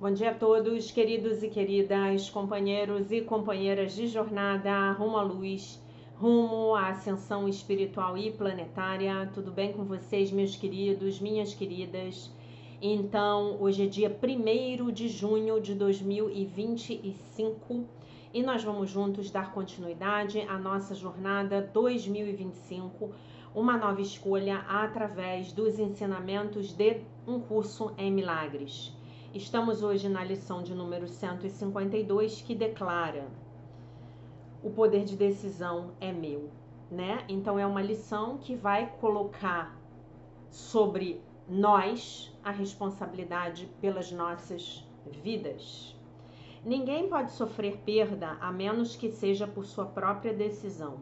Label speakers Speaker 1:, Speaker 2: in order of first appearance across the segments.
Speaker 1: Bom dia a todos, queridos e queridas, companheiros e companheiras de jornada rumo à luz, rumo à ascensão espiritual e planetária. Tudo bem com vocês, meus queridos, minhas queridas? Então, hoje é dia 1º de junho de 2025 e nós vamos juntos dar continuidade à nossa jornada 2025, uma nova escolha através dos ensinamentos de um curso em milagres. Estamos hoje na lição de número 152, que declara: o poder de decisão é meu, né? Então é uma lição que vai colocar sobre nós a responsabilidade pelas nossas vidas. Ninguém pode sofrer perda a menos que seja por sua própria decisão.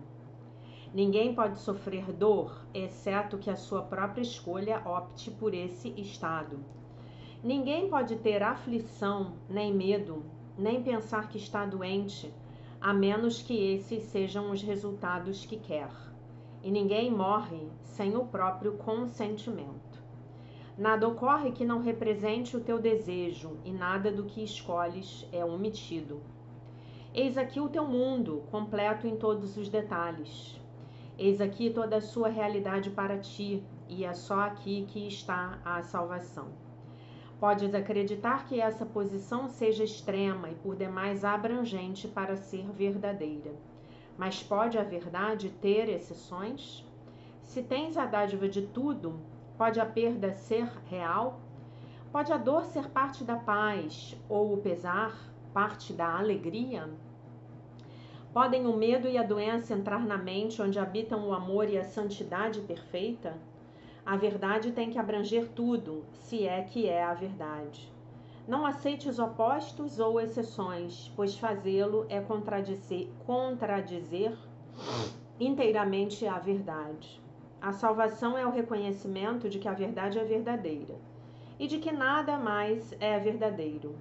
Speaker 1: Ninguém pode sofrer dor, exceto que a sua própria escolha opte por esse estado. Ninguém pode ter aflição, nem medo, nem pensar que está doente, a menos que esses sejam os resultados que quer. E ninguém morre sem o próprio consentimento. Nada ocorre que não represente o teu desejo, e nada do que escolhes é omitido. Eis aqui o teu mundo, completo em todos os detalhes. Eis aqui toda a sua realidade para ti, e é só aqui que está a salvação. Podes acreditar que essa posição seja extrema e por demais abrangente para ser verdadeira. Mas pode a verdade ter exceções? Se tens a dádiva de tudo, pode a perda ser real? Pode a dor ser parte da paz ou o pesar parte da alegria? Podem o medo e a doença entrar na mente onde habitam o amor e a santidade perfeita? A verdade tem que abranger tudo, se é que é a verdade. Não aceites opostos ou exceções, pois fazê-lo é contradizer inteiramente a verdade. A salvação é o reconhecimento de que a verdade é verdadeira e de que nada mais é verdadeiro.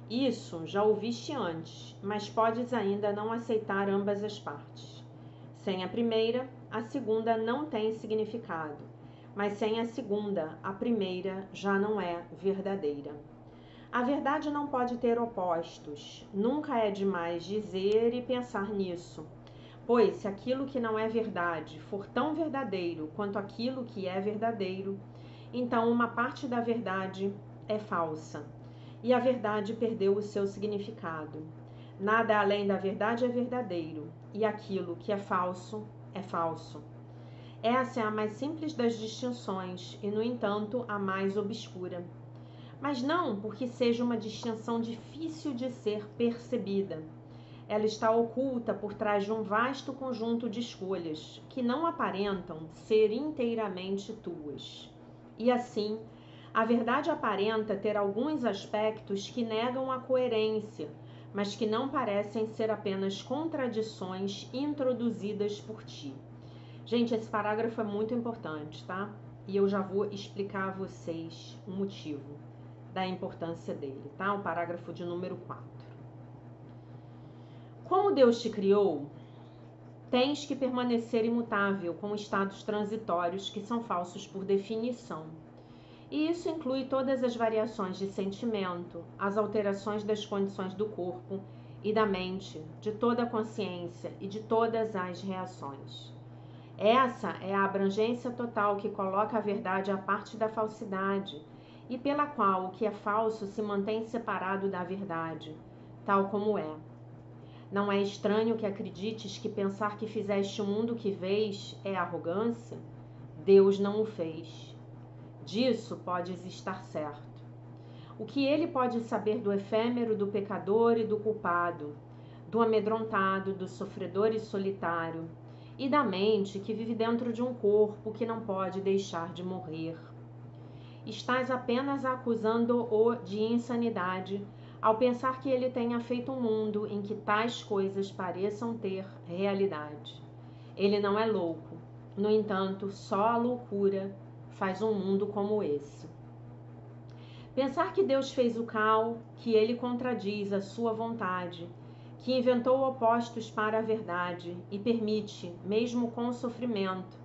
Speaker 1: Isso já ouviste antes, mas podes ainda não aceitar ambas as partes. Sem a primeira, a segunda não tem significado. Mas sem a segunda, a primeira já não é verdadeira. A verdade não pode ter opostos. Nunca é demais dizer e pensar nisso. Pois se aquilo que não é verdade for tão verdadeiro quanto aquilo que é verdadeiro, então uma parte da verdade é falsa. E a verdade perdeu o seu significado. Nada além da verdade é verdadeiro, e aquilo que é falso é falso. Essa é a mais simples das distinções e, no entanto, a mais obscura. Mas não porque seja uma distinção difícil de ser percebida. Ela está oculta por trás de um vasto conjunto de escolhas que não aparentam ser inteiramente tuas. E assim, a verdade aparenta ter alguns aspectos que negam a coerência, mas que não parecem ser apenas contradições introduzidas por ti. Gente, esse parágrafo é muito importante, tá? E eu já vou explicar a vocês o motivo da importância dele, tá? O parágrafo de número 4. Como Deus te criou, tens que permanecer imutável com estados transitórios que são falsos por definição. E isso inclui todas as variações de sentimento, as alterações das condições do corpo e da mente, de toda a consciência e de todas as reações. Essa é a abrangência total que coloca a verdade à parte da falsidade e pela qual o que é falso se mantém separado da verdade, tal como é. Não é estranho que acredites que pensar que fizeste o mundo que vês é arrogância? Deus não o fez. Disso podes estar certo. O que ele pode saber do efêmero, do pecador e do culpado, do amedrontado, do sofredor e solitário, e da mente que vive dentro de um corpo que não pode deixar de morrer. Estás apenas acusando-o de insanidade ao pensar que ele tenha feito um mundo em que tais coisas pareçam ter realidade. Ele não é louco. No entanto, só a loucura faz um mundo como esse. Pensar que Deus fez o caos, que ele contradiz a sua vontade, que inventou opostos para a verdade e permite, mesmo com o sofrimento,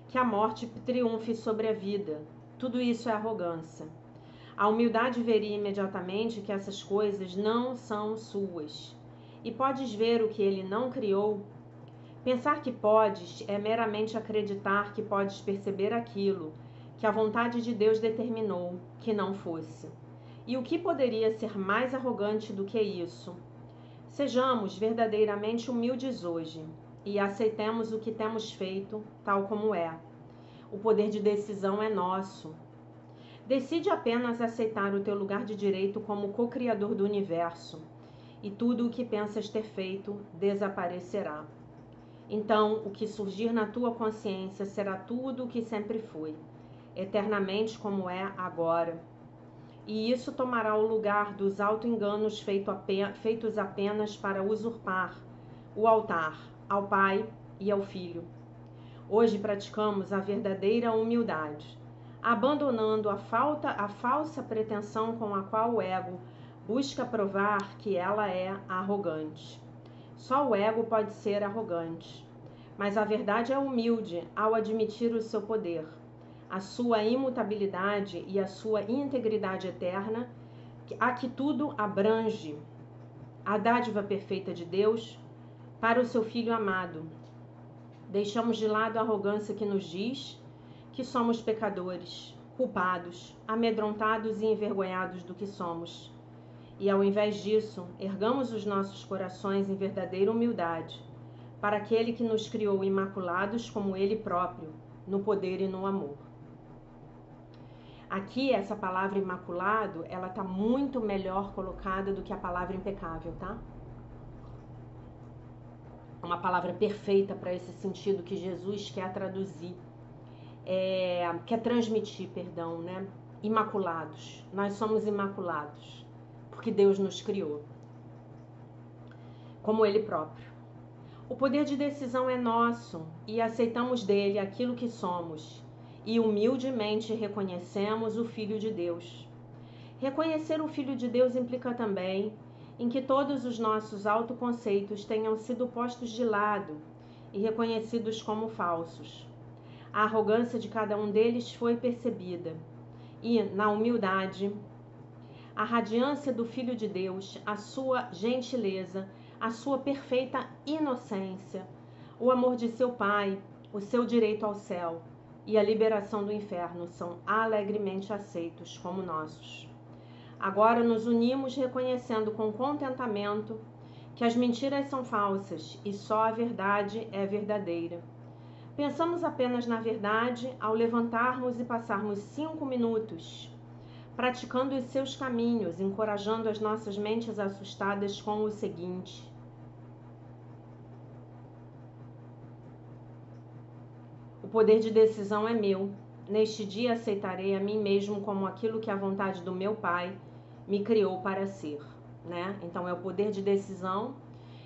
Speaker 1: que a morte triunfe sobre a vida. Tudo isso é arrogância. A humildade veria imediatamente que essas coisas não são suas. E podes ver o que ele não criou? Pensar que podes é meramente acreditar que podes perceber aquilo que a vontade de Deus determinou que não fosse. E o que poderia ser mais arrogante do que isso? Sejamos verdadeiramente humildes hoje e aceitemos o que temos feito tal como é. O poder de decisão é nosso. Decide apenas aceitar o teu lugar de direito como co-criador do universo, e tudo o que pensas ter feito desaparecerá. Então, o que surgir na tua consciência será tudo o que sempre foi, eternamente como é agora. E isso tomará o lugar dos auto-enganos feitos apenas para usurpar o altar ao Pai e ao Filho. Hoje praticamos a verdadeira humildade, abandonando a falsa pretensão com a qual o ego busca provar que ela é arrogante. Só o ego pode ser arrogante, mas a verdade é humilde ao admitir o seu poder, a sua imutabilidade e a sua integridade eterna, a que tudo abrange, a dádiva perfeita de Deus para o seu Filho amado. Deixamos de lado a arrogância que nos diz que somos pecadores, culpados, amedrontados e envergonhados do que somos. E ao invés disso, ergamos os nossos corações em verdadeira humildade para aquele que nos criou imaculados como ele próprio, no poder e no amor. Aqui, essa palavra imaculado, ela está muito melhor colocada do que a palavra impecável, tá? Uma palavra perfeita para esse sentido que Jesus quer traduzir, quer transmitir, perdão, né? Imaculados. Nós somos imaculados, porque Deus nos criou, como Ele próprio. O poder de decisão é nosso e aceitamos dele aquilo que somos e humildemente reconhecemos o Filho de Deus. Reconhecer o Filho de Deus implica também em que todos os nossos autoconceitos tenham sido postos de lado e reconhecidos como falsos. A arrogância de cada um deles foi percebida e, na humildade, a radiância do Filho de Deus, a sua gentileza, a sua perfeita inocência, o amor de seu Pai, o seu direito ao céu e a liberação do inferno são alegremente aceitos como nossos. Agora nos unimos reconhecendo com contentamento que as mentiras são falsas e só a verdade é verdadeira. Pensamos apenas na verdade ao levantarmos e passarmos 5 minutos praticando os seus caminhos, encorajando as nossas mentes assustadas com o seguinte: o poder de decisão é meu. Neste dia aceitarei a mim mesmo como aquilo que a vontade do meu Pai me criou para ser, né? Então é o poder de decisão,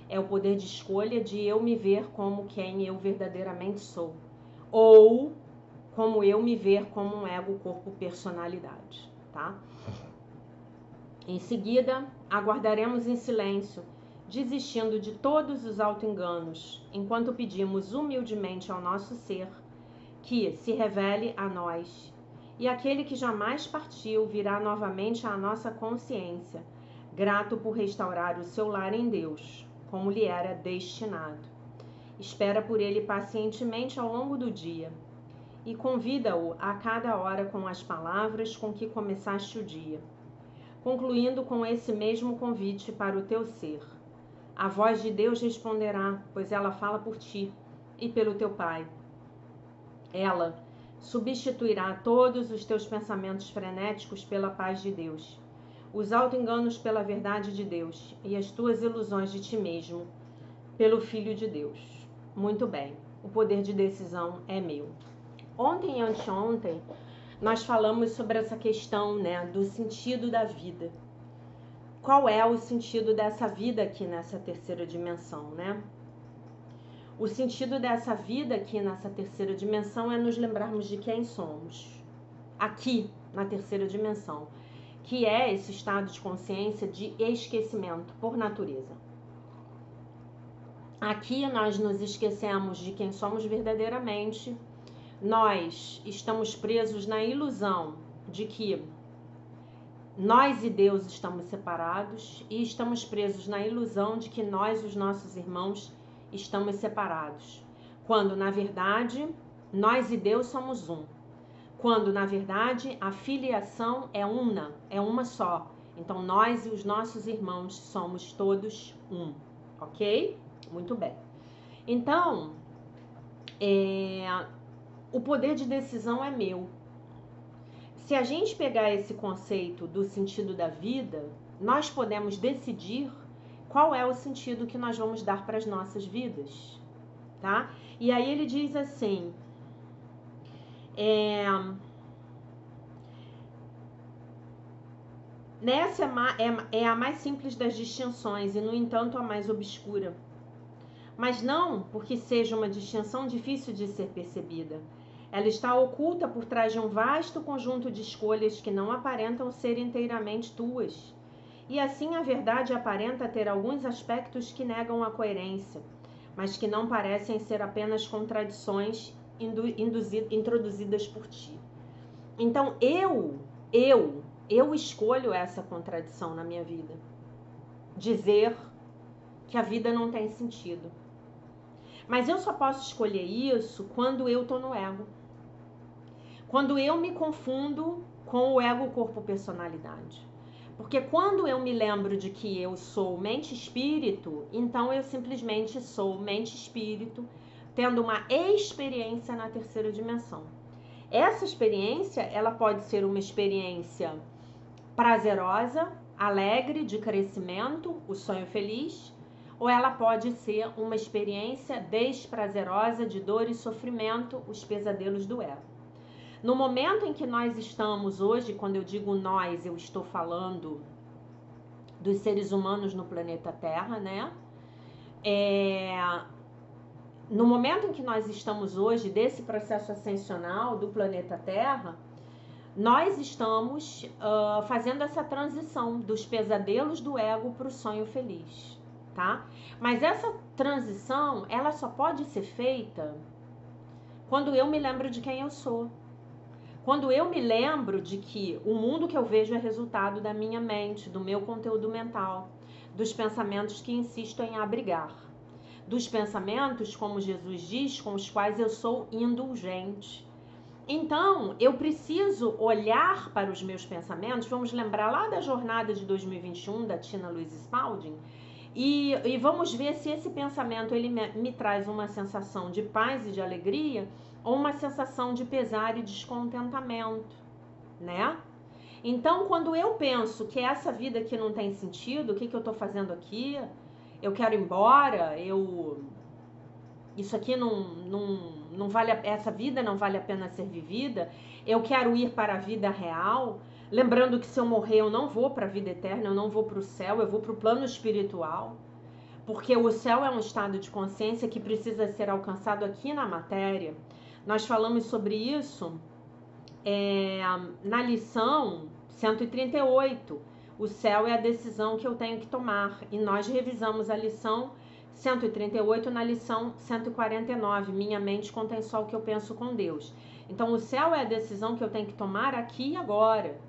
Speaker 1: é o poder de escolha de eu me ver como quem eu verdadeiramente sou, ou como eu me ver como um ego, corpo, personalidade, tá? Em seguida, aguardaremos em silêncio, desistindo de todos os auto-enganos, enquanto pedimos humildemente ao nosso ser que se revele a nós, e aquele que jamais partiu virá novamente à nossa consciência, grato por restaurar o seu lar em Deus, como lhe era destinado. Espera por ele pacientemente ao longo do dia e convida-o a cada hora com as palavras com que começaste o dia, concluindo com esse mesmo convite para o teu ser. A voz de Deus responderá, pois ela fala por ti e pelo teu Pai. Ela substituirá todos os teus pensamentos frenéticos pela paz de Deus, os auto-enganos pela verdade de Deus e as tuas ilusões de ti mesmo pelo Filho de Deus. Muito bem, o poder de decisão é meu. Ontem e anteontem nós falamos sobre essa questão, né, do sentido da vida. Qual é o sentido dessa vida aqui nessa terceira dimensão, né? O sentido dessa vida aqui nessa terceira dimensão é nos lembrarmos de quem somos, aqui na terceira dimensão, que é esse estado de consciência de esquecimento por natureza. Aqui nós nos esquecemos de quem somos verdadeiramente, nós estamos presos na ilusão de que nós e Deus estamos separados e estamos presos na ilusão de que nós e os nossos irmãos estamos separados, quando na verdade nós e Deus somos um, quando na verdade a filiação é uma só. Então nós e os nossos irmãos somos todos um, ok? Muito bem. Então, o poder de decisão é meu. Se a gente pegar esse conceito do sentido da vida, nós podemos decidir qual é o sentido que nós vamos dar para as nossas vidas, tá? E aí ele diz assim, nessa é a mais simples das distinções e, no entanto, a mais obscura. Mas não porque seja uma distinção difícil de ser percebida. Ela está oculta por trás de um vasto conjunto de escolhas que não aparentam ser inteiramente tuas. E assim a verdade aparenta ter alguns aspectos que negam a coerência, mas que não parecem ser apenas contradições introduzidas por ti. Então eu escolho essa contradição na minha vida. Dizer que a vida não tem sentido. Mas eu só posso escolher isso quando eu tô no ego. Quando eu me confundo com o ego, corpo, personalidade. Porque quando eu me lembro de que eu sou mente-espírito, então eu simplesmente sou mente-espírito, tendo uma experiência na terceira dimensão. Essa experiência, ela pode ser uma experiência prazerosa, alegre, de crescimento, o sonho feliz, ou ela pode ser uma experiência desprazerosa, de dor e sofrimento, os pesadelos do ego. No momento em que nós estamos hoje, quando eu digo nós, eu estou falando dos seres humanos no planeta Terra, né? No momento em que nós estamos hoje, desse processo ascensional do planeta Terra, nós estamos fazendo essa transição dos pesadelos do ego para o sonho feliz, tá? Mas essa transição, ela só pode ser feita quando eu me lembro de quem eu sou. Quando eu me lembro de que o mundo que eu vejo é resultado da minha mente, do meu conteúdo mental, dos pensamentos que insisto em abrigar, dos pensamentos, como Jesus diz, com os quais eu sou indulgente. Então, eu preciso olhar para os meus pensamentos, vamos lembrar lá da jornada de 2021 da Tina Louise Spalding, e vamos ver se esse pensamento ele me traz uma sensação de paz e de alegria, ou uma sensação de pesar e descontentamento, né? Então, quando eu penso que essa vida aqui não tem sentido, o que eu tô fazendo aqui? Eu quero ir embora, isso aqui não vale, essa vida não vale a pena ser vivida, eu quero ir para a vida real, lembrando que se eu morrer eu não vou para a vida eterna, eu não vou para o céu, eu vou para o plano espiritual, porque o céu é um estado de consciência que precisa ser alcançado aqui na matéria. Nós falamos sobre isso na lição 138. O céu é a decisão que eu tenho que tomar. E nós revisamos a lição 138 na lição 149. Minha mente contém só o que eu penso com Deus. Então, o céu é a decisão que eu tenho que tomar aqui e agora.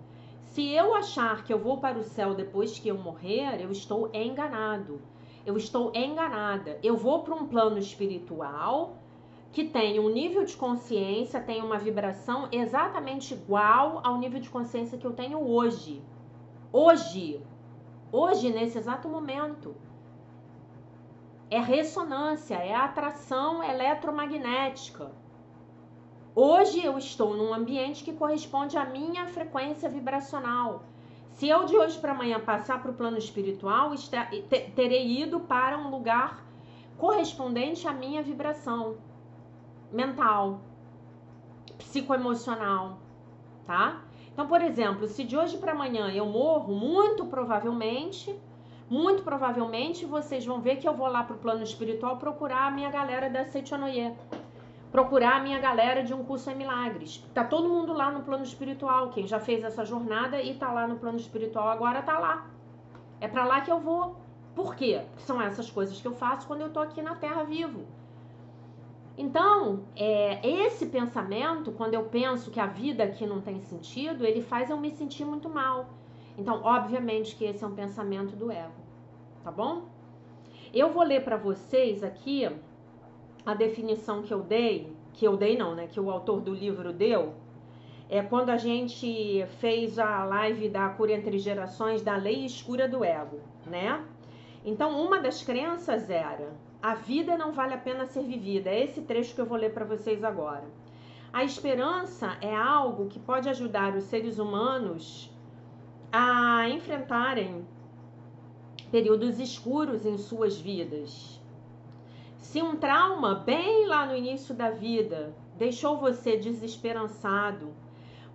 Speaker 1: Se eu achar que eu vou para o céu depois que eu morrer, eu estou enganado. Eu estou enganada. Eu vou para um plano espiritual que tem um nível de consciência, tem uma vibração exatamente igual ao nível de consciência que eu tenho hoje. Hoje, nesse exato momento. É ressonância, é atração eletromagnética. Hoje eu estou num ambiente que corresponde à minha frequência vibracional. Se eu de hoje para amanhã passar para o plano espiritual, terei ido para um lugar correspondente à minha vibração mental, psicoemocional, tá? Então, por exemplo, se de hoje para amanhã eu morro, muito provavelmente vocês vão ver que eu vou lá pro plano espiritual procurar a minha galera da Seichonoye, procurar a minha galera de um curso em milagres. Tá todo mundo lá no plano espiritual, quem já fez essa jornada e tá lá no plano espiritual agora tá lá. É para lá que eu vou. Por quê? São essas coisas que eu faço quando eu tô aqui na Terra vivo. Então, esse pensamento, quando eu penso que a vida aqui não tem sentido, ele faz eu me sentir muito mal. Então, obviamente que esse é um pensamento do ego, tá bom? Eu vou ler para vocês aqui a definição que que o autor do livro deu, quando a gente fez a live da Cura Entre Gerações, da lei escura do ego, né? Então, uma das crenças era: a vida não vale a pena ser vivida. É esse trecho que eu vou ler para vocês agora. A esperança é algo que pode ajudar os seres humanos a enfrentarem períodos escuros em suas vidas. Se um trauma bem lá no início da vida deixou você desesperançado,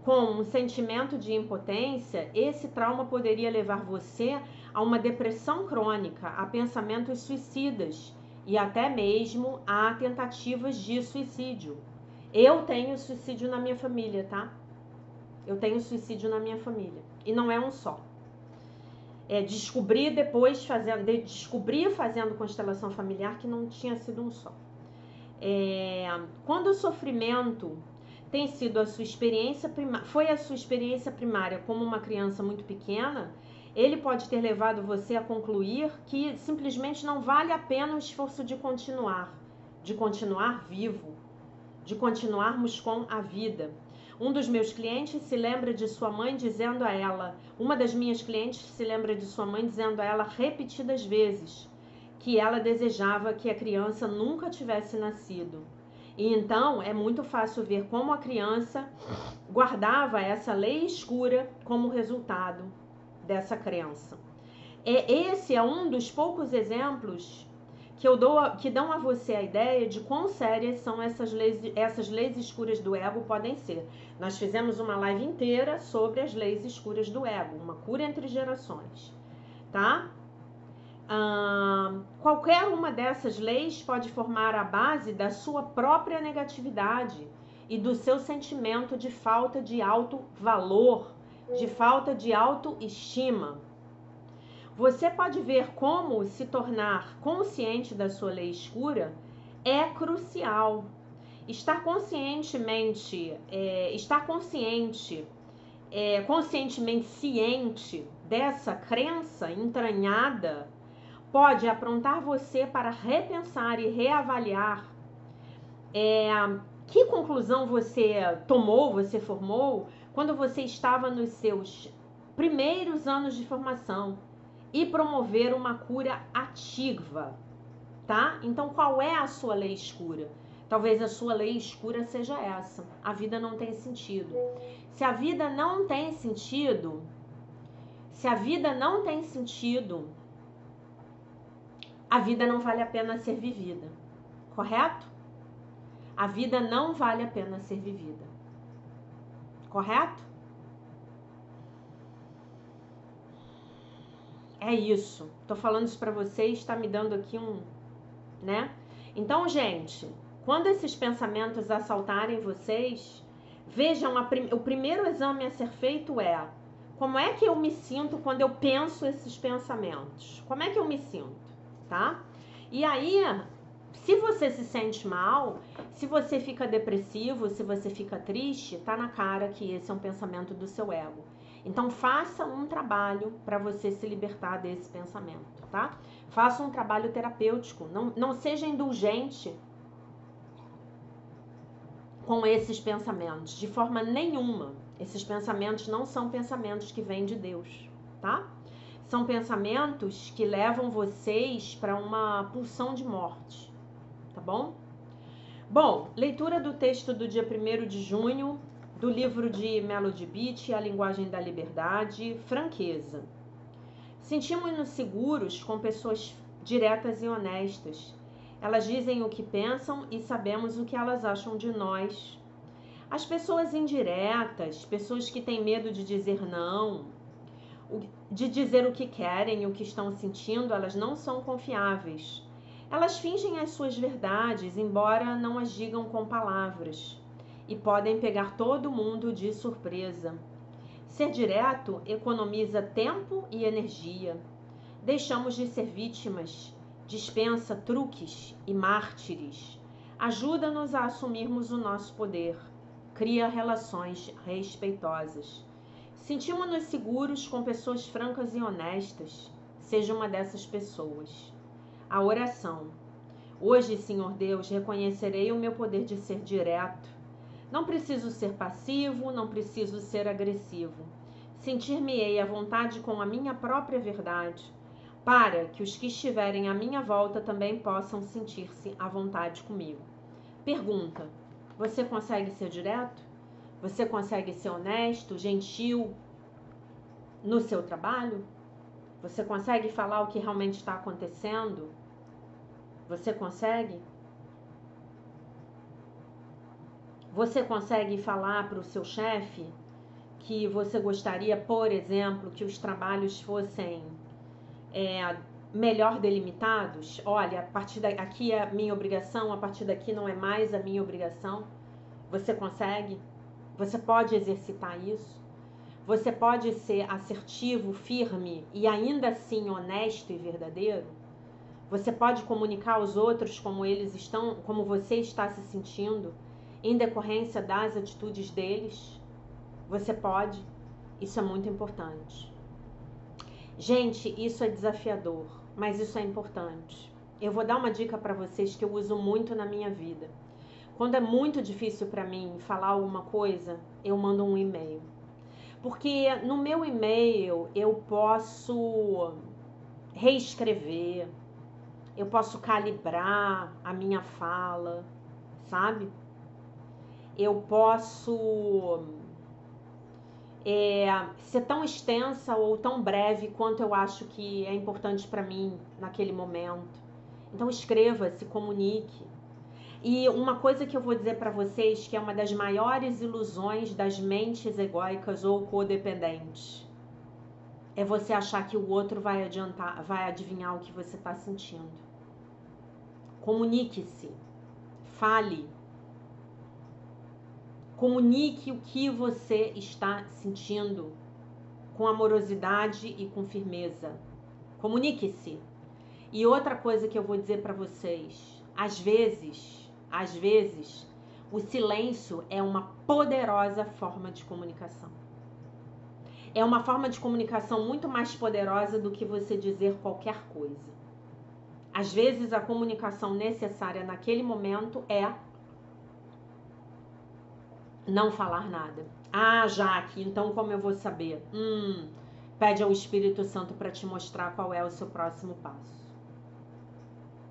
Speaker 1: com um sentimento de impotência, esse trauma poderia levar você a uma depressão crônica, a pensamentos suicidas e até mesmo a tentativas de suicídio. Eu tenho suicídio na minha família, tá? Eu tenho suicídio na minha família. E não é um só. Descobri fazendo constelação familiar que não tinha sido um só. Quando o sofrimento tem sido a sua experiência foi a sua experiência primária como uma criança muito pequena, ele pode ter levado você a concluir que simplesmente não vale a pena o esforço de continuar vivo, de continuarmos com a vida. Um dos meus clientes se lembra de sua mãe dizendo a ela, uma das minhas clientes se lembra de sua mãe dizendo a ela repetidas vezes que ela desejava que a criança nunca tivesse nascido. E então é muito fácil ver como a criança guardava essa lei escura como resultado dessa crença. Esse é um dos poucos exemplos que dão a você a ideia de quão sérias são essas leis escuras do ego podem ser. Nós fizemos uma live inteira sobre as leis escuras do ego, uma cura entre gerações, tá? Qualquer uma dessas leis pode formar a base da sua própria negatividade e do seu sentimento de falta de auto-valor, de falta de autoestima. Você pode ver como se tornar consciente da sua lei escura é crucial. Estar conscientemente ciente dessa crença entranhada pode aprontar você para repensar e reavaliar que conclusão você formou quando você estava nos seus primeiros anos de formação e promover uma cura ativa, tá? Então, qual é a sua lei escura? Talvez a sua lei escura seja essa: a vida não tem sentido. Se a vida não tem sentido, a vida não vale a pena ser vivida, correto? A vida não vale a pena ser vivida, correto? É isso. Tô falando isso pra vocês, tá me dando aqui né? Então, gente, quando esses pensamentos assaltarem vocês, vejam, o primeiro exame a ser feito é: como é que eu me sinto quando eu penso esses pensamentos? Como é que eu me sinto, tá? E aí, se você se sente mal, se você fica depressivo, se você fica triste, tá na cara que esse é um pensamento do seu ego. Então, faça um trabalho para você se libertar desse pensamento, tá? Faça um trabalho terapêutico. Não seja indulgente com esses pensamentos, de forma nenhuma. Esses pensamentos não são pensamentos que vêm de Deus, tá? São pensamentos que levam vocês para uma pulsão de morte, tá bom? Bom, leitura do texto do dia 1º de junho, do livro de Melody Beattie, A Linguagem da Liberdade, Franqueza. Sentimos-nos seguros com pessoas diretas e honestas. Elas dizem o que pensam e sabemos o que elas acham de nós. As pessoas indiretas, pessoas que têm medo de dizer não, de dizer o que querem, o que estão sentindo, elas não são confiáveis. Elas fingem as suas verdades, embora não as digam com palavras, e podem pegar todo mundo de surpresa. Ser direto economiza tempo e energia. Deixamos de ser vítimas, dispensa truques e mártires. Ajuda-nos a assumirmos o nosso poder. Cria relações respeitosas. Sentimos-nos seguros com pessoas francas e honestas. Seja uma dessas pessoas. A oração. Hoje, Senhor Deus, reconhecerei o meu poder de ser direto. Não preciso ser passivo, não preciso ser agressivo. Sentir-me-ei à vontade com a minha própria verdade, para que os que estiverem à minha volta também possam sentir-se à vontade comigo. Pergunta: você consegue ser direto? Você consegue ser honesto, gentil no seu trabalho? Você consegue falar o que realmente está acontecendo? Você consegue? Você consegue falar para o seu chefe que você gostaria, por exemplo, que os trabalhos fossem melhor delimitados? Olha, a partir daqui é a minha obrigação, a partir daqui não é mais a minha obrigação. Você consegue? Você pode exercitar isso? Você pode ser assertivo, firme e ainda assim honesto e verdadeiro? Você pode comunicar aos outros como eles estão, como você está se sentindo, em decorrência das atitudes deles? Você pode? Isso é muito importante. Gente, isso é desafiador, mas isso é importante. Eu vou dar uma dica para vocês que eu uso muito na minha vida. Quando é muito difícil para mim falar alguma coisa, eu mando um e-mail. Porque no meu e-mail eu posso reescrever, eu posso calibrar a minha fala, sabe? Eu posso ser tão extensa ou tão breve quanto eu acho que é importante para mim naquele momento. Então escreva, se comunique. E uma coisa que eu vou dizer para vocês que é uma das maiores ilusões das mentes egóicas ou codependentes é você achar que o outro vai adivinhar o que você está sentindo. Comunique-se, fale, comunique o que você está sentindo com amorosidade e com firmeza. Comunique-se. E outra coisa que eu vou dizer para vocês, às vezes, o silêncio é uma poderosa forma de comunicação. É uma forma de comunicação muito mais poderosa do que você dizer qualquer coisa. Às vezes, a comunicação necessária naquele momento é não falar nada. Ah, Jaque, então como eu vou saber? Pede ao Espírito Santo para te mostrar qual é o seu próximo passo.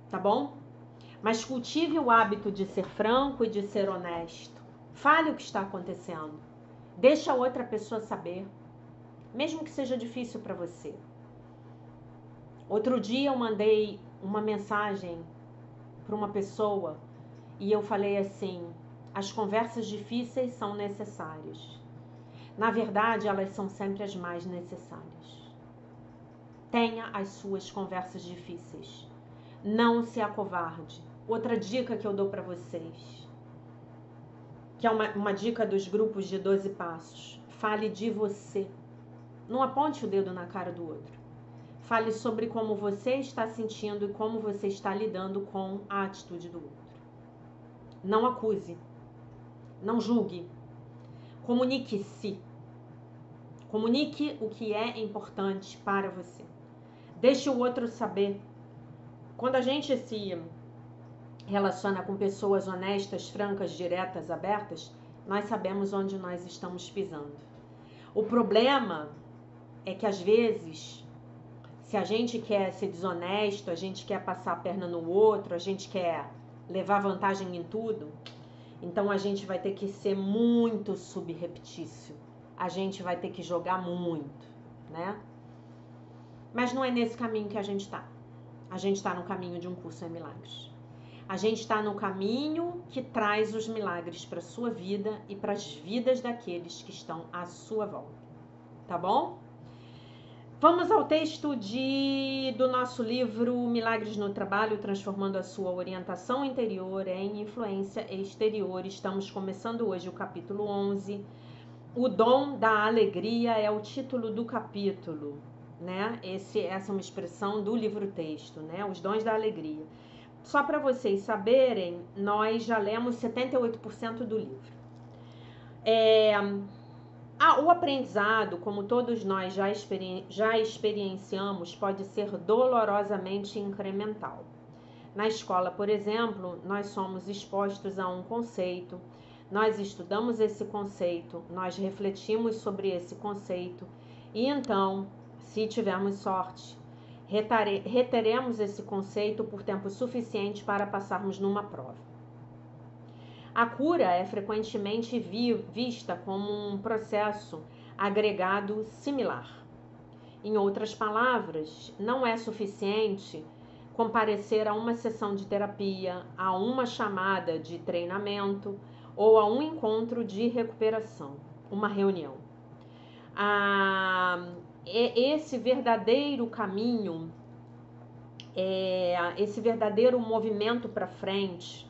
Speaker 1: Tá bom? Mas cultive o hábito de ser franco e de ser honesto. Fale o que está acontecendo. Deixa a outra pessoa saber, mesmo que seja difícil para você. Outro dia eu mandei uma mensagem para uma pessoa e eu falei assim: as conversas difíceis são necessárias. Na verdade, elas são sempre as mais necessárias. Tenha as suas conversas difíceis. Não se acovarde. Outra dica que eu dou para vocês, que é uma dica dos grupos de 12 passos. Fale de você. Não aponte o dedo na cara do outro. Fale sobre como você está sentindo e como você está lidando com a atitude do outro. Não acuse. Não julgue. Comunique-se. Comunique o que é importante para você. Deixe o outro saber. Quando a gente se relaciona com pessoas honestas, francas, diretas, abertas, nós sabemos onde nós estamos pisando. O problema é que às vezes, se a gente quer ser desonesto, a gente quer passar a perna no outro, a gente quer levar vantagem em tudo, então a gente vai ter que ser muito subreptício. A gente vai ter que jogar muito, né? Mas não é nesse caminho que a gente está. A gente está no caminho de um curso em milagres. A gente está no caminho que traz os milagres para a sua vida e para as vidas daqueles que estão à sua volta. Tá bom? Vamos ao texto do nosso livro Milagres no Trabalho, transformando a sua orientação interior em influência exterior. Estamos começando hoje o capítulo 11. O dom da alegria é o título do capítulo, né? Essa é uma expressão do livro-texto, né? Os dons da alegria. Só para vocês saberem, nós já lemos 78% do livro. O aprendizado, como todos nós já experienciamos, pode ser dolorosamente incremental. Na escola, por exemplo, nós somos expostos a um conceito, nós estudamos esse conceito, nós refletimos sobre esse conceito e então, se tivermos sorte, reteremos esse conceito por tempo suficiente para passarmos numa prova. A cura é frequentemente vista como um processo agregado similar. Em outras palavras, não é suficiente comparecer a uma sessão de terapia, a uma chamada de treinamento ou a um encontro de recuperação, uma reunião. Esse verdadeiro caminho, esse verdadeiro movimento para frente,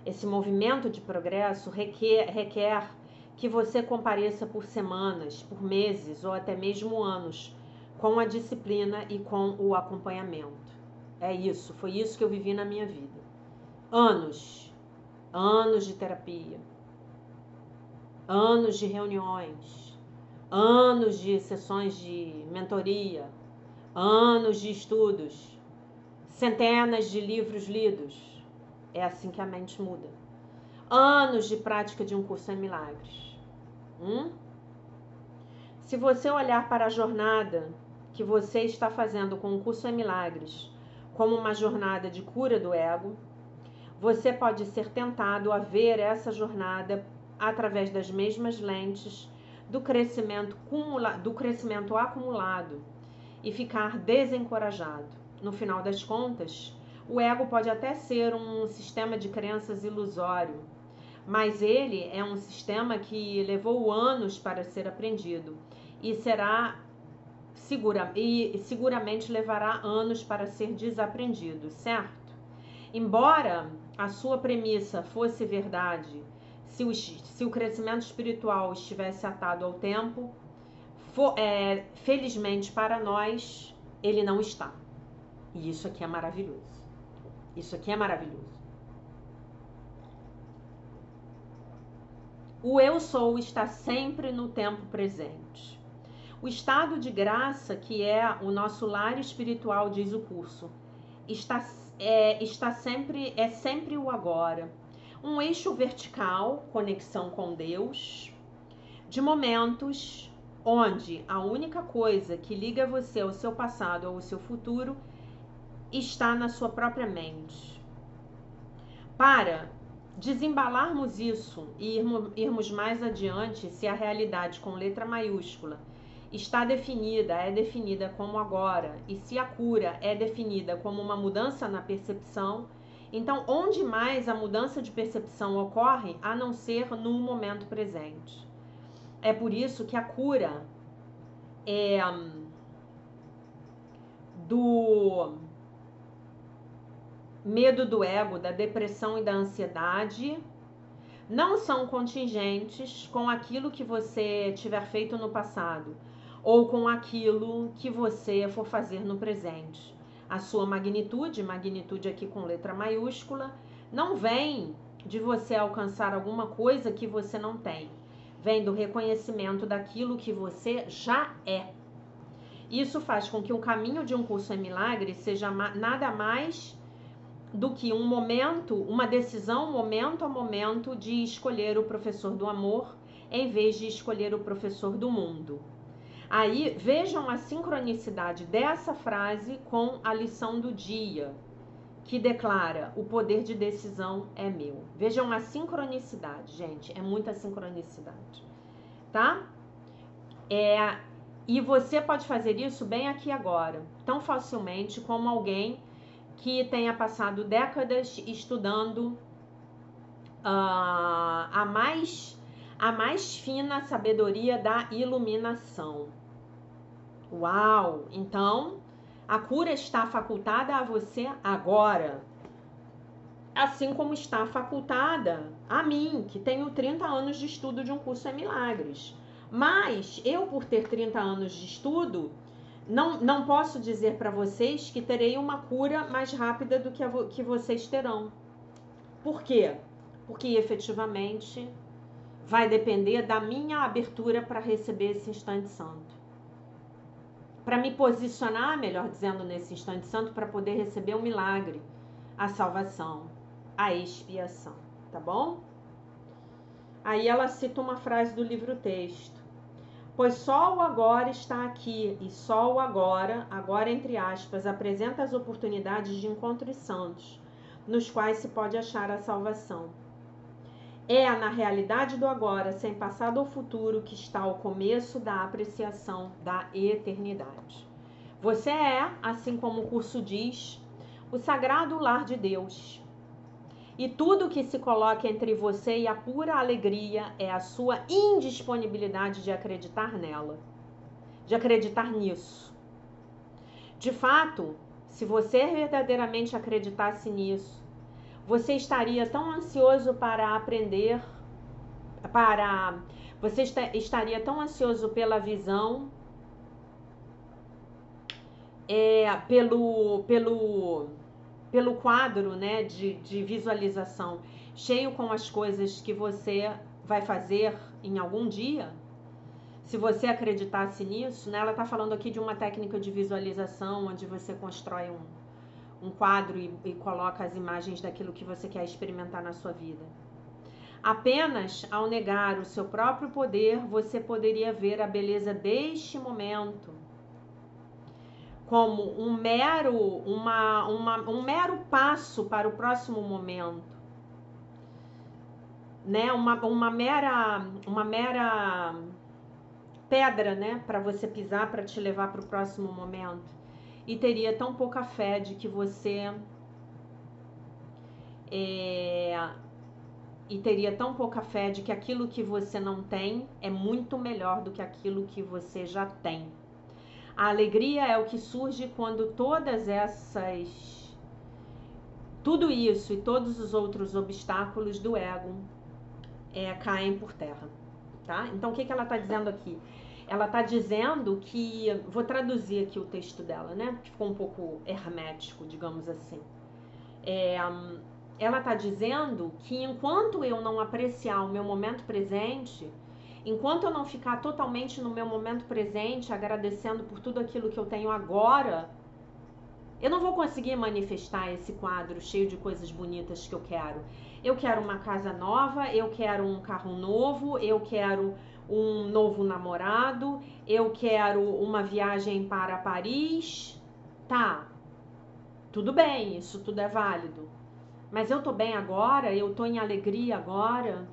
Speaker 1: esse movimento de progresso requer que você compareça por semanas, por meses ou até mesmo anos, com a disciplina e com o acompanhamento. É isso, foi isso que eu vivi na minha vida. Anos de terapia, anos de reuniões, anos de sessões de mentoria, anos de estudos, centenas de livros lidos. É assim que a mente muda. Anos de prática de um curso em milagres. Se você olhar para a jornada que você está fazendo com o curso em milagres como uma jornada de cura do ego, você pode ser tentado a ver essa jornada através das mesmas lentes do crescimento acumulado e ficar desencorajado. No final das contas, o ego pode até ser um sistema de crenças ilusório, mas ele é um sistema que levou anos para ser aprendido e seguramente levará anos para ser desaprendido, certo? Embora a sua premissa fosse verdade, se o crescimento espiritual estivesse atado ao tempo, felizmente para nós, ele não está. E isso aqui é maravilhoso. Isso aqui é maravilhoso. O eu sou está sempre no tempo presente. O estado de graça, que é o nosso lar espiritual, diz o curso, é sempre o agora. Um eixo vertical, conexão com Deus, de momentos onde a única coisa que liga você ao seu passado ou ao seu futuro está na sua própria mente. Para desembalarmos isso e irmos mais adiante, se a realidade com letra maiúscula é definida como agora, e se a cura é definida como uma mudança na percepção, então onde mais a mudança de percepção ocorre a não ser no momento presente? É por isso que a cura do medo do ego, da depressão e da ansiedade não são contingentes com aquilo que você tiver feito no passado ou com aquilo que você for fazer no presente. A sua magnitude aqui com letra maiúscula, não vem de você alcançar alguma coisa que você não tem. Vem do reconhecimento daquilo que você já é. Isso faz com que o caminho de um curso em milagres seja nada mais do que um momento, uma decisão momento a momento de escolher o professor do amor em vez de escolher o professor do mundo. Aí vejam a sincronicidade dessa frase com a lição do dia, que declara: o poder de decisão é meu. Vejam a sincronicidade, gente, é muita sincronicidade, tá? E você pode fazer isso bem aqui agora, tão facilmente como alguém que tenha passado décadas estudando a mais fina sabedoria da iluminação. Uau! Então, a cura está facultada a você agora. Assim como está facultada a mim, que tenho 30 anos de estudo de um curso em milagres. Mas eu, por ter 30 anos de estudo, não posso dizer para vocês que terei uma cura mais rápida do que vocês terão. Por quê? Porque efetivamente vai depender da minha abertura para receber esse instante santo. Para me posicionar, melhor dizendo, nesse instante santo, para poder receber o milagre, a salvação, a expiação, tá bom? Aí ela cita uma frase do livro-texto. Pois só o agora está aqui, e só o agora entre aspas, apresenta as oportunidades de encontros santos, nos quais se pode achar a salvação. É na realidade do agora, sem passado ou futuro, que está o começo da apreciação da eternidade. Você é, assim como o curso diz, o sagrado lar de Deus. E tudo que se coloca entre você e a pura alegria é a sua indisponibilidade de acreditar nela, de acreditar nisso. De fato, se você verdadeiramente acreditasse nisso, você estaria tão ansioso para aprender, você estaria tão ansioso pela visão, pelo quadro, né, de visualização, cheio com as coisas que você vai fazer em algum dia. Se você acreditasse nisso, né, ela está falando aqui de uma técnica de visualização, onde você constrói um quadro e coloca as imagens daquilo que você quer experimentar na sua vida. Apenas ao negar o seu próprio poder, você poderia ver a beleza deste momento como um mero passo para o próximo momento, né? Uma mera pedra, né, para você pisar, para te levar para o próximo momento. E teria tão pouca fé de que você aquilo que você não tem é muito melhor do que aquilo que você já tem. A alegria é o que surge quando tudo isso e todos os outros obstáculos do ego caem por terra, tá? Então, o que ela está dizendo aqui? Ela está dizendo que, vou traduzir aqui o texto dela, né? Que ficou um pouco hermético, digamos assim. Ela está dizendo que enquanto eu não apreciar o meu momento presente, enquanto eu não ficar totalmente no meu momento presente, agradecendo por tudo aquilo que eu tenho agora, eu não vou conseguir manifestar esse quadro cheio de coisas bonitas que eu quero. Eu quero uma casa nova, eu quero um carro novo, eu quero um novo namorado, eu quero uma viagem para Paris. Tá, tudo bem, isso tudo é válido. Mas eu tô bem agora, eu tô em alegria agora,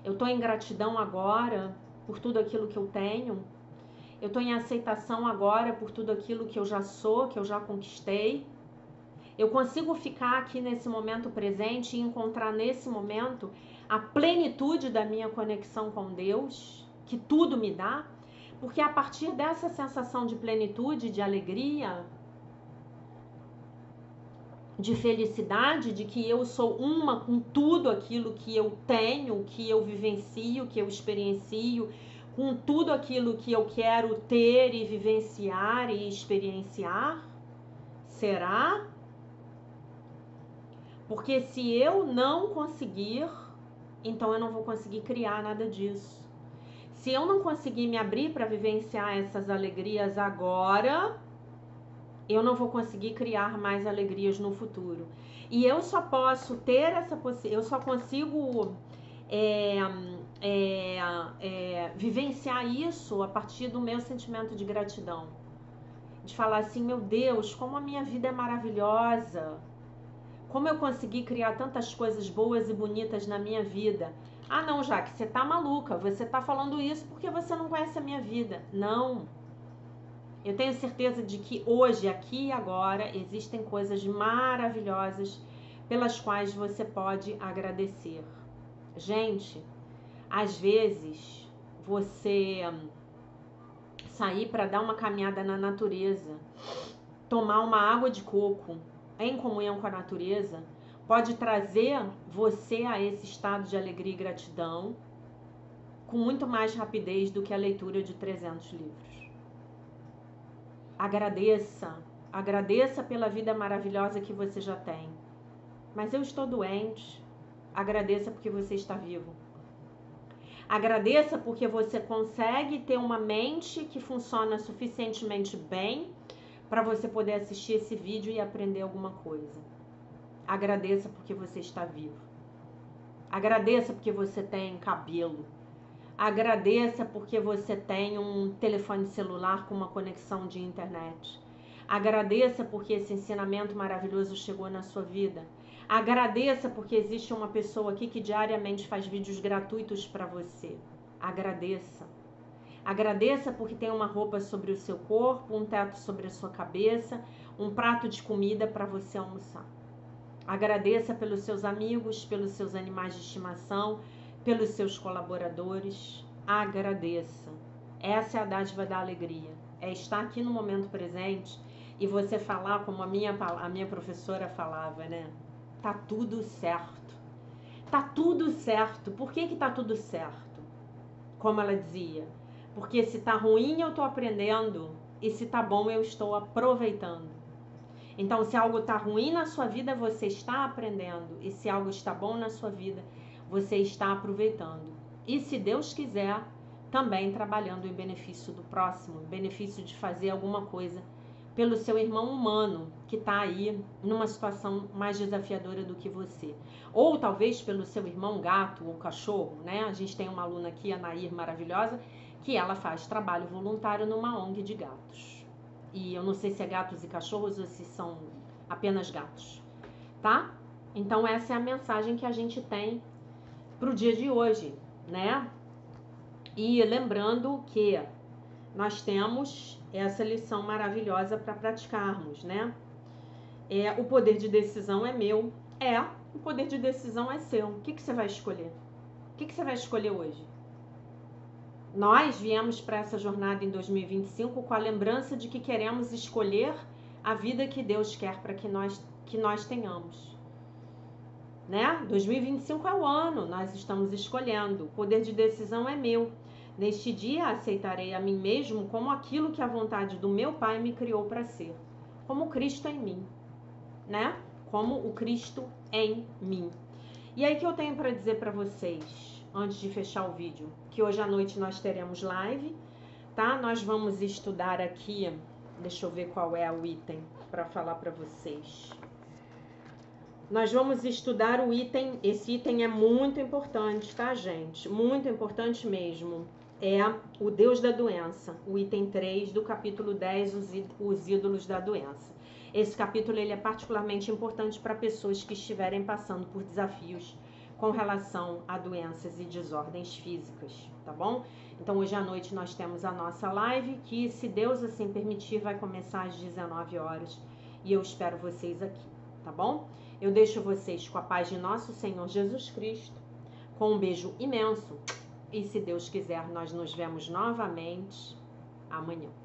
Speaker 1: eu tô em gratidão agora por tudo aquilo que eu tenho. Eu tô em aceitação agora por tudo aquilo que eu já sou, que eu já conquistei. Eu consigo ficar aqui nesse momento presente e encontrar nesse momento a plenitude da minha conexão com Deus, que tudo me dá, porque a partir dessa sensação de plenitude, de alegria, de felicidade, de que eu sou uma com tudo aquilo que eu tenho, que eu vivencio, que eu experiencio, com tudo aquilo que eu quero ter e vivenciar e experienciar? Será? Porque se eu não conseguir, então eu não vou conseguir criar nada disso. Se eu não conseguir me abrir para vivenciar essas alegrias agora, eu não vou conseguir criar mais alegrias no futuro. E eu só posso ter eu só consigo vivenciar isso a partir do meu sentimento de gratidão. De falar assim, meu Deus, como a minha vida é maravilhosa. Como eu consegui criar tantas coisas boas e bonitas na minha vida. Ah, não, Jaque, você tá maluca. Você tá falando isso porque você não conhece a minha vida. Não. Eu tenho certeza de que hoje, aqui e agora, existem coisas maravilhosas pelas quais você pode agradecer. Gente, às vezes, você sair para dar uma caminhada na natureza, tomar uma água de coco em comunhão com a natureza, pode trazer você a esse estado de alegria e gratidão com muito mais rapidez do que a leitura de 300 livros. Agradeça pela vida maravilhosa que você já tem. Mas eu estou doente, agradeça porque você está vivo. Agradeça porque você consegue ter uma mente que funciona suficientemente bem para você poder assistir esse vídeo e aprender alguma coisa. Agradeça porque você está vivo. Agradeça porque você tem cabelo. Agradeça porque você tem um telefone celular com uma conexão de internet. Agradeça porque esse ensinamento maravilhoso chegou na sua vida. Agradeça porque existe uma pessoa aqui que diariamente faz vídeos gratuitos para você. Agradeça. Agradeça porque tem uma roupa sobre o seu corpo, um teto sobre a sua cabeça, um prato de comida para você almoçar. Agradeça pelos seus amigos, pelos seus animais de estimação, pelos seus colaboradores. Agradeça. Essa é a dádiva da alegria. É estar aqui no momento presente e você falar como a minha professora falava, né? Tá tudo certo. Tá tudo certo. Por que tá tudo certo? Como ela dizia. Porque se tá ruim eu tô aprendendo e se tá bom eu estou aproveitando. Então, se algo tá ruim na sua vida, você está aprendendo. E se algo está bom na sua vida, você está aproveitando. E se Deus quiser, também trabalhando em benefício do próximo, em benefício de fazer alguma coisa pelo seu irmão humano, que está aí numa situação mais desafiadora do que você. Ou talvez pelo seu irmão gato ou cachorro, né? A gente tem uma aluna aqui, a Nair, maravilhosa, que ela faz trabalho voluntário numa ONG de gatos. E eu não sei se é gatos e cachorros ou se são apenas gatos, tá? Então essa é a mensagem que a gente tem pro dia de hoje, né? E lembrando que nós temos essa lição maravilhosa para praticarmos, né? O poder de decisão é meu. O poder de decisão é seu. O que você vai escolher? O que você vai escolher hoje? Nós viemos para essa jornada em 2025 com a lembrança de que queremos escolher a vida que Deus quer para que nós tenhamos. Né? 2025 é o ano, nós estamos escolhendo. O poder de decisão é meu. Neste dia aceitarei a mim mesmo como aquilo que a vontade do meu Pai me criou para ser. Como Cristo em mim. Né? Como o Cristo em mim. E aí que eu tenho para dizer para vocês, antes de fechar o vídeo, que hoje à noite nós teremos live, tá? Nós vamos estudar aqui, deixa eu ver qual é o item para falar para vocês. Nós vamos estudar o item, esse item é muito importante, tá, gente? Muito importante mesmo. É o Deus da doença, o item 3 do capítulo 10, os ídolos da doença. Esse capítulo ele é particularmente importante para pessoas que estiverem passando por desafios com relação a doenças e desordens físicas, tá bom? Então hoje à noite nós temos a nossa live, que se Deus assim permitir vai começar às 19 horas e eu espero vocês aqui, tá bom? Eu deixo vocês com a paz de nosso Senhor Jesus Cristo, com um beijo imenso e se Deus quiser nós nos vemos novamente amanhã.